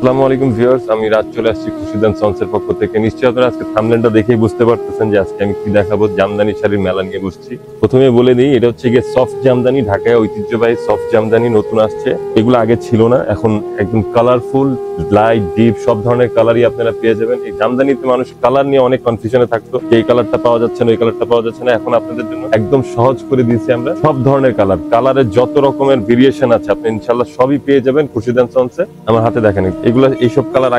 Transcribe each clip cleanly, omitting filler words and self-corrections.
আসসালামু আলাইকুম ভিউয়ার্স, আমি রাজ চলে আসছি খুশিদান সন্সের পক্ষ থেকে। নিশ্চয়ই আপনারা আজকে থাম্বনেলটা দেখেই বুঝতে পারতেছেন যে আজকে আমি কি দেখাবো। জামদানি শাড়ির মেলা নিয়ে বসছি। প্রথমে বলে দিই, এটা হচ্ছে গিয়ে সফট জামদানি, ঢাকায় ঐতিহ্যবাহী সফট জামদানি নতুন আসছে। এগুলো আগে ছিল না, এখন একদম কালারফুল, লাইট, ডিপ সব ধরনের কালারই আপনারা পেয়ে যাবেন। এই জামদানিতে মানুষ কালার নিয়ে অনেক কনফিউশনে থাকতো, এই কালারটা পাওয়া যাচ্ছে না, এই কালারটা পাওয়া যাচ্ছে না। এখন আপনাদের জন্য একদম সহজ করে দিয়েছি আমরা। সব ধরনের কালারের যত রকমের ভেরিয়েশন আছে আপনি ইনশাল্লাহ সবই পেয়ে যাবেন খুশিদান সন্সে। আমার হাতে দেখেন এগুলো, এইসব কালার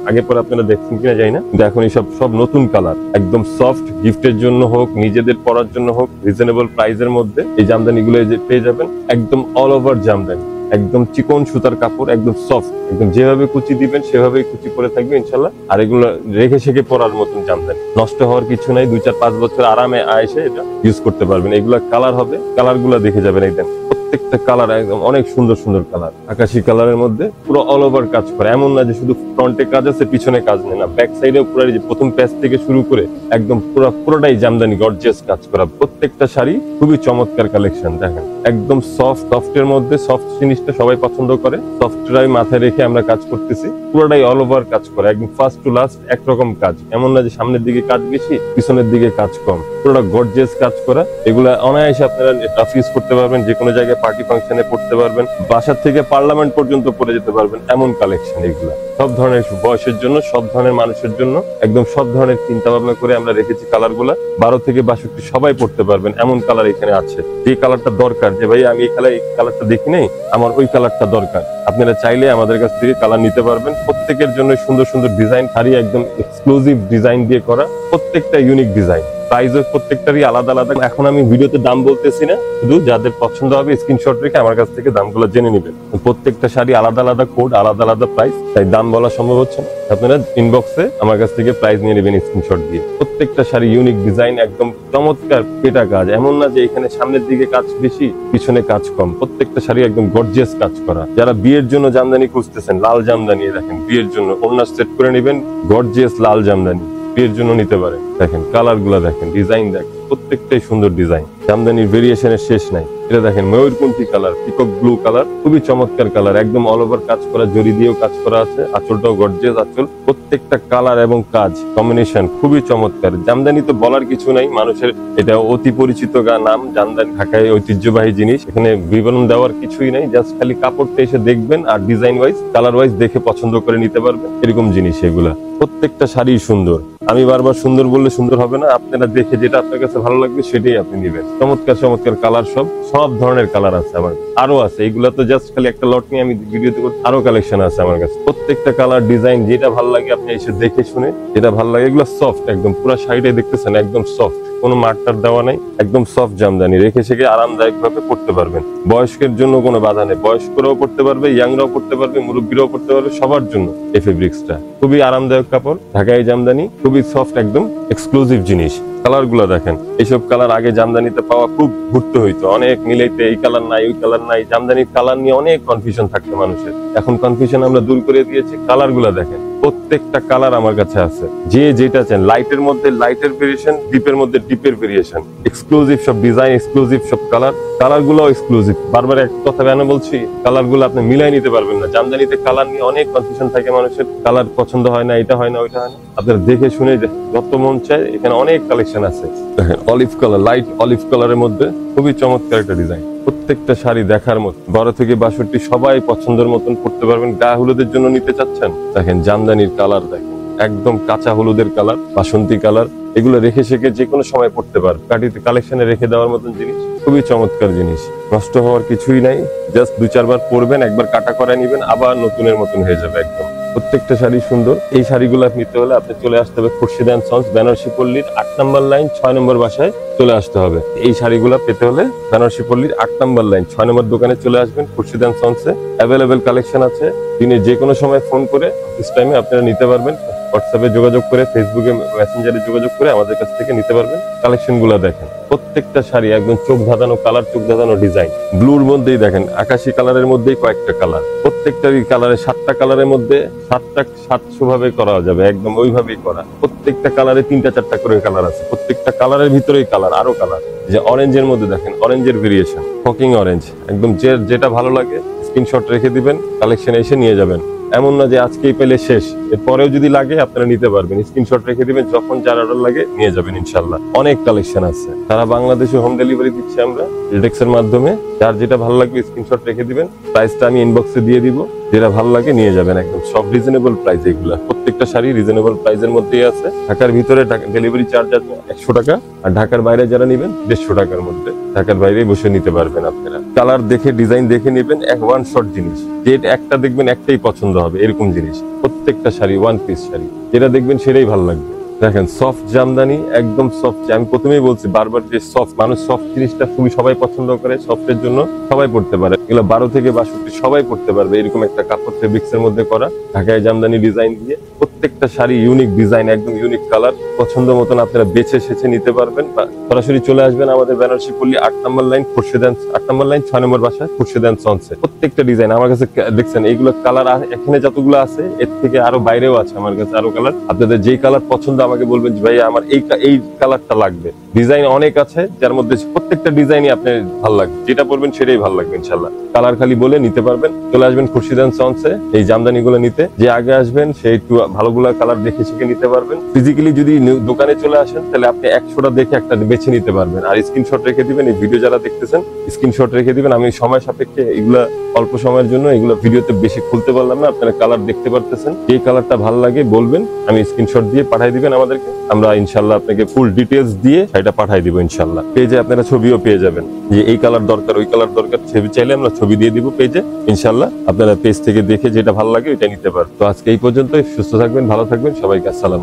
আগে পরে আপনারা দেখছেন কিনা জানি না, কিন্তু এখন এইসব সব নতুন কালার, একদম সফট, গিফটের জন্য হোক, নিজেদের পরার জন্য হোক, রিজনেবল প্রাইসের মধ্যে এই জামদানি গুলো পেয়ে যাবেন। একদম অল ওভার জামদানি, একদম চিকন সুতার কাপড়, একদম সফট, একদম যেভাবে কুচি দিবেন সেভাবেই কুচি পরে থাকবে ইনশাল্লাহ। আর এগুলো রেখে শেখে পরার মতন জামদানি, নষ্ট হওয়ার কিছু নাই। 2-4-5 বছর আরামে আয়েসে এটা ইউজ করতে পারবেন। এগুলা কালার হবে, কালার গুলা দেখে যাবেন। একদম প্রত্যেকটা কালার একদম অনেক সুন্দর সুন্দর কালার, আকাশি কালারের মধ্যে পুরো অল ওভার কাজ করে। এমন না যে শুধু ফ্রন্টে কাজ আছে পিছনে কাজ নেই, না, ব্যাক সাইডে পুরো প্রথম প্যাচ থেকে শুরু করে একদম পুরোটাই জামদানি গর্জিয়াস কাজ করা। প্রত্যেকটা শাড়ি খুবই চমৎকার কালেকশন। দেখেন একদম সফটের মধ্যে, সফট জিনিসটা সবাই পছন্দ করে, সফটটাই মাথায় রেখে আমরা কাজ করতেছি। পুরোটাই অল ওভার কাজ করা, একদম ফার্স্ট টু লাস্ট একরকম কাজ। এমন না যে সামনের দিকে কাজ বেশি পিছনের দিকে কাজ কম, পুরোটা গর্জিয়াস কাজ করা। এগুলা অনায়াসে আপনারা ইউজ করতে পারবেন, যে কোনো জায়গায় পার্টি ফাংশনে পড়তে পারবেন, বাসার থেকে পার্লামেন্ট পর্যন্ত পরে যেতে পারবেন, এমন কালেকশন এগুলা। সব ধরনের বয়সের জন্য, সব ধরনের মানুষের জন্য, একদম সব ধরনের চিন্তা ভাবনা করে আমরা রেখেছি কালার গুলা। 12 থেকে 62 সবাই পড়তে পারবেন, এমন কালার এখানে আছে। যে কালারটা দরকার, যে ভাই আমি এই কালারটা দেখি নাই, আমার ওই কালারটা দরকার, আপনারা চাইলে আমাদের কাছ থেকে কালার নিতে পারবেন। প্রত্যেকের জন্য সুন্দর সুন্দর ডিজাইন, শাড়ি একদম এক্সক্লুসিভ ডিজাইন দিয়ে করা, প্রত্যেকটা ইউনিক ডিজাইন। প্রাইসও প্রত্যেকটারই আলাদা আলাদা। এখন আমি ভিডিওতে দাম বলতেছি না, শুধু যাদের পছন্দ হবে স্ক্রিনশট রেখে আমার কাছ থেকে দামগুলো জেনে নেবেন। প্রত্যেকটা শাড়ি আলাদা আলাদা কোড, আলাদা আলাদা প্রাইস, তাই দাম বলা সম্ভব হচ্ছে না। আপনারা ইনবক্সে আমার কাছ থেকে প্রাইস নিয়ে নেবেন স্ক্রিনশট দিয়ে। প্রত্যেকটা শাড়ি ইউনিক ডিজাইন, একদম চমৎকার পেটা কাজ। এমন না যে এখানে সামনের দিকে কাজ বেশি পিছনে কাজ কম, প্রত্যেকটা শাড়ি একদম গর্জিয়াস কাজ করা। যারা বিয়ের জন্য জামদানি খুঁজতেছেন, লাল জামদানি দেখেন, বিয়ের জন্য ওড়না সেট করে নেবেন, গর্জিয়াস লাল জামদানি বিয়ের জন্য নিতে পারেন। দেখেন কালার গুলা, দেখেন ডিজাইন, দেখেন প্রত্যেকটাই সুন্দর ডিজাইন। জামদানির ভেরিয়েশনের শেষ নাই। এটা দেখেন ময়ূরকণ্ঠী কালার, পিকক ব্লু কালার, খুবই চমৎকার কালার, একদম অল ওভার কাজ করা, জরি দিয়েও কাজ করা আছে। আঁচলটাও গর্জিয়াস আঁচল। প্রত্যেকটা কালার এবং কাজ কম্বিনেশন খুবই চমৎকার। জামদানি তো বলার কিছু নাই, মানুষের এটা অতি পরিচিত নাম জামদানি, ঢাকায় ঐতিহ্যবাহী জিনিস। এখানে বিবরণ দেওয়ার কিছুই নাই, জাস্ট খালি কাপড়টা এসে দেখবেন আর ডিজাইন ওয়াইজ, কালার ওয়াইজ দেখে পছন্দ করে নিতে পারবেন, এরকম জিনিস এগুলা। প্রত্যেকটা শাড়ি সুন্দর। আমি বারবার সুন্দর বললে সুন্দর হবে না, আপনারা দেখে যেটা আপনার কাছে ভালো লাগবে সেটাই আপনি নেবেন। চমৎকার চমৎকার কালার, সব ধরনের কালার আছে আমার, আরো আছে। এগুলা তো জাস্ট খালি একটা লট নিয়ে আমি ভিডিওতে করছি, আরো কালেকশন আছে আমার কাছে। প্রত্যেকটা কালার, ডিজাইন যেটা ভালো লাগে আপনি এসে দেখে শুনে যেটা ভালো লাগে। এগুলো সফট, একদম পুরো শাড়িটাই দেখতেছেন একদম সফট, কোনো মার্টার দেওয়া নাই, একদম সফট জামদানি। রেখে সেকে আরামদায়ক ভাবে পড়তে পারবেন। বয়স্কের জন্য কোনো বাধা নেই, বয়স্করাও পড়তে পারবে, ইয়াংরাও পড়তে পারবে, মুরব্বীরাও পড়তে পারবে, সবার জন্য এই ফেব্রিক্সটা। খুবই আরামদায়ক কাপড়, ঢাকাই জামদানি, খুবই সফট, একদম এক্সক্লুসিভ জিনিস। কালার গুলা দেখেন, এইসব কালার আগে জামদানিতে পাওয়া খুব ঘুরতে হইতো, অনেক মিলাইতে, এই কালার নাই ওই কালার নাই। জামদানির কালার নিয়ে অনেক কনফিউশন থাকতো মানুষের, এখন কনফিউশন আমরা দূর করে দিয়েছি। কালার গুলা দেখেন, প্রত্যেকটা কালার আমার কাছে আছে। যে যেটা চান, লাইটের মধ্যে লাইটের ভেরিয়েশন, ডিপের মধ্যে ডিপের ভেরিয়েশন, এক্সক্লুসিভ সব ডিজাইন, এক্সক্লুসিভ সব কালার গুলো এক্সক্লুসিভ। বারবার এক কথা কেন বলছি, কালার গুলো আপনি মিলাই নিতে পারবেন না। জামদানিতে কালার নিয়ে অনেক কনফিউশন থাকে মানুষের, কালার পছন্দ হয় না, এটা হয় না, ওইটা হয় না। আপনারা দেখে শুনে যত মন চায়, এখানে অনেক কালেকশন আছে। দেখেন অলিভ কালার, লাইট অলিভ কালারের মধ্যে খুবই চমৎকার একটা ডিজাইন। প্রত্যেকটা শাড়ি দেখার মতো, 12 থেকে 62 সবাই পছন্দের মতন পড়তে পারবেন। গায়ে হলুদের জন্য নিতে চাচ্ছেন, দেখেন জামদানির কালার, দেখেন একদম কাঁচা হলুদের কালার, বাসন্তী কালার। এগুলো রেখে শেখে যে কোনো সময় পড়তে পারবে, কাটিতে কালেকশনে রেখে দেওয়ার মতন জিনিস, খুবই চমৎকার জিনিস। নষ্ট হওয়ার কিছুই নাই, জাস্ট 2-4 বার পরবেন, একবার কাটা করায় নিবেন, আবার নতুনের মতন হয়ে যাবে একদম। প্রত্যেকটা শাড়ি সুন্দর। এই শাড়িগুলো নিতে হলে আপনি চলে আসতে হবে খুরশিদান সন্স, বেনারসি পল্লীর 8 নম্বর লাইন 6 নম্বর বাসায় চলে আসতে হবে। এই শাড়িগুলো পেতে হলে বেনারসি পল্লীর 8 নম্বর লাইন 6 নম্বর দোকানে চলে আসবেন। খুরশিদান সন্সে অ্যাভেলেবেল কালেকশন আছে। দিনে যে কোনো সময় ফোন করে অফিস টাইমে আপনারা নিতে পারবেন। হোয়াটসঅ্যাপে যোগাযোগ করে, ফেসবুকে মেসেঞ্জারে যোগাযোগ করে আমাদের কাছ থেকে নিতে পারবেন। কালেকশন গুলা দেখেন, প্রত্যেকটা শাড়ি একদম চোখ ধাঁধানো কালার, চোখ ধাঁধানো ডিজাইন। ব্লুর মধ্যেই দেখেন, আকাশি কালারের মধ্যেই কয়েকটা কালার, প্রত্যেকটারই কালারে 7টা কালারের মধ্যে 7টা 700 ভাবে করা যাবে, একদম ওইভাবেই করা। প্রত্যেকটা কালারে 3টা-4টা করে কালার আছে, প্রত্যেকটা কালারের ভিতরেই কালার, আরো কালার। যে অরেঞ্জের মধ্যে দেখেন, অরেঞ্জের ভেরিয়েশন, ফকিং অরেঞ্জ, একদম যেটা ভালো লাগে স্ক্রিনশট রেখে দিবেন, কালেকশন এসে নিয়ে যাবেন। এমন না যে আজকেই পেলে শেষ, এরপরেও যদি লাগে আপনারা নিতে পারবেন, স্ক্রিনশট রেখে দিবেন, যখন যার অর্ডার লাগে নিয়ে যাবেন ইনশাল্লাহ। অনেক কালেকশন আছে, সারা বাংলাদেশে হোম ডেলিভারি দিচ্ছি আমরা রিটেক্সের মাধ্যমে। যার যেটা ভালো লাগবে স্ক্রিনশট রেখে দিবেন, প্রাইসটা আমি ইনবক্সে দিয়ে দিব, যেটা ভালো লাগে নিয়ে যাবেন। একদম সব রিজনেবল প্রাইস, এগুলা প্রত্যেকটা শাড়ি রিজনেবল প্রাইসের মধ্যেই আছে। ঢাকার ভিতরে ডেলিভারি চার্জ আছে 100 টাকা, আর ঢাকার বাইরে যারা নেবেন 150 টাকার মধ্যে ঢাকার বাইরে বসে নিতে পারবেন আপনারা। কালার দেখে ডিজাইন দেখে নেবেন, এক ওয়ান শট জিনিস, যে একটা দেখবেন একটাই পছন্দ হবে এরকম জিনিস। প্রত্যেকটা শাড়ি ওয়ান পিস শাড়ি, যেটা দেখবেন সেটাই ভালো লাগবে। দেখেন সফট জামদানি, একদম সফট। আমি প্রথমেই বলছি বারবার যে সফট, মানুষ সফট জিনিসটা খুবই সবাই পছন্দ করে, সফটের জন্য সবাই পড়তে পারে। এগুলো 12 থেকে 62 সবাই পড়তে পারবে। এরকম একটা কাপড় ফেব্রিক্স এর মধ্যে করা, ঢাকায় জামদানি ডিজাইন দিয়ে, প্রত্যেকটা শাড়ি ইউনিক ডিজাইন, একদম ইউনিক কালার। পছন্দ মতন আপনারা বেছে সেছে নিতে পারবেন, বা সরাসরি চলে আসবেন আমাদের বেনারসি পল্লী 8 নম্বর লাইন খুরশেদান, 8 নম্বর লাইন 6 নম্বর বাসা খুরশেদান সনসে। প্রত্যেকটা ডিজাইন আমার কাছে দেখছেন, এইগুলো কালার এখানে যতগুলো আছে এর থেকে আরো বাইরেও আছে আমার কাছে আরো কালার। আপনাদের যেই কালার পছন্দ আমাকে বলবেন যে ভাই আমার এই কালারটা লাগবে। ডিজাইন অনেক আছে, যার মধ্যে প্রত্যেকটা ডিজাইনই আপনার ভালো লাগবে, যেটা পরবেন সেটাই ভালো লাগবে ইনশাল্লাহ। কালার খালি বলে নিতে পারবেন। চলে আসবেন খুরশিদান সনসে এই জামদানি গুলো নিতে। যে আগে আসবেন সে একটু ভালোগুলা কালার দেখে শিখে নিতে পারবেন। ফিজিক্যালি যদি দোকানে চলে আসেন তাহলে আপনি 100টা দেখে একটা বেছে নিতে পারবেন। আর স্ক্রিনশট রেখে দিবেন, এই ভিডিও যারা দেখতেছেন স্ক্রিনশট রেখে দিবেন। আমি সময় সাপেক্ষে এগুলা অল্প সময়ের জন্য এগুলো ভিডিওতে বেশি খুলতে পারলাম না, আপনারা কালার দেখতে পারতেছেন। এই কালারটা ভালো লাগে বলবেন, আমি স্ক্রিনশট দিয়ে পাঠিয়ে দিবেন আমাদেরকে, আমরা ইনশাল্লাহ আপনাকে ফুল ডিটেলস দিয়ে সেটা পাঠিয়ে দিব ইনশাল্লাহ। পেজে আপনারা ছবিও পেয়ে যাবেন, যে এই কালার দরকার ওই কালার দরকার, ছবি চাইলে আমরা ছবি দিয়ে দিব পেজে ইনশাল্লাহ। আপনারা পেজ থেকে দেখে যেটা ভালো লাগে ওইটা নিতে পারবেন। তো আজকে এই পর্যন্তই, সুস্থ থাকবেন, ভালো থাকবেন, সবাইকে আসসালাম।